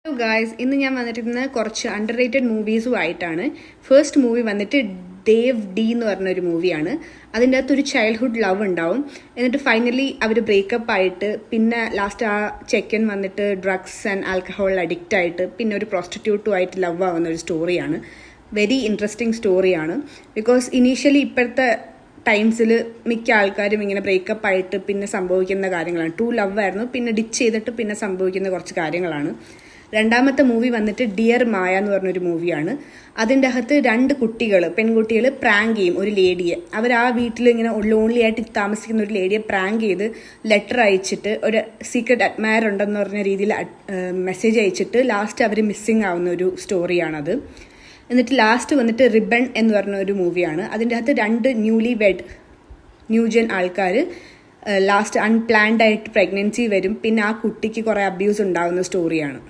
Hello guys, ഇന്ന് ഞാൻ വന്നിരിക്കുന്നത് കുറച്ച് അണ്ടർ റേറ്റഡ് മൂവീസുമായിട്ടാണ്. ഫസ്റ്റ് മൂവി വന്നിട്ട് ദേവ് ഡി എന്ന് പറഞ്ഞൊരു മൂവിയാണ്. അതിൻ്റെ അകത്ത് ഒരു ചൈൽഡ്ഹുഡ് ലവ് ഉണ്ടാവും. എന്നിട്ട് ഫൈനലി അവർ ബ്രേക്കപ്പ് ആയിട്ട് പിന്നെ ലാസ്റ്റ് ആ ചെക്കൻ വന്നിട്ട് ഡ്രഗ്സ് ആൻഡ് ആൽക്കഹോൾ അഡിക്റ്റ് ആയിട്ട് പിന്നെ ഒരു പ്രോസ്റ്റിറ്റ്യൂട്ടുമായിട്ട് ലവ് ആവുന്ന ഒരു സ്റ്റോറിയാണ്. വെരി ഇൻട്രസ്റ്റിംഗ് സ്റ്റോറിയാണ്. ബിക്കോസ് ഇനീഷ്യലി ഇപ്പോഴത്തെ ടൈംസിൽ മിക്ക ആൾക്കാരും ഇങ്ങനെ ബ്രേക്കപ്പ് ആയിട്ട് പിന്നെ സംഭവിക്കുന്ന കാര്യങ്ങളാണ്. ട്രൂ ലവ് ആയിരുന്നു, പിന്നെ ഡിച്ച് ചെയ്തിട്ട് പിന്നെ സംഭവിക്കുന്ന കുറച്ച് കാര്യങ്ങളാണ്. രണ്ടാമത്തെ മൂവി വന്നിട്ട് ഡിയർ മായ എന്ന് പറഞ്ഞൊരു മൂവിയാണ്. അതിൻ്റെ അകത്ത് രണ്ട് പെൺകുട്ടികൾ പ്രാങ്ക് ചെയ്യും ഒരു ലേഡിയെ. അവർ ആ വീട്ടിൽ ഇങ്ങനെ ലോൺലി ആയിട്ട് താമസിക്കുന്ന ഒരു ലേഡിയെ പ്രാങ്ക് ചെയ്ത് ലെറ്റർ അയച്ചിട്ട് ഒരു സീക്രട്ട് അഡ്മയർ ഉണ്ടെന്ന് പറഞ്ഞ രീതിയിൽ മെസ്സേജ് അയച്ചിട്ട് ലാസ്റ്റ് അവർ മിസ്സിങ് ആവുന്ന ഒരു സ്റ്റോറിയാണത്. എന്നിട്ട് ലാസ്റ്റ് വന്നിട്ട് റിബൺ എന്ന് പറഞ്ഞ ഒരു മൂവിയാണ്. അതിൻ്റെ അകത്ത് രണ്ട് ന്യൂജൻ ആൾക്കാർ ലാസ്റ്റ് അൺപ്ലാൻഡ് ആയിട്ട് പ്രഗ്നൻസി വരും, പിന്നെ ആ കുട്ടിക്ക് കുറേ അബ്യൂസ് ഉണ്ടാകുന്ന സ്റ്റോറിയാണ്.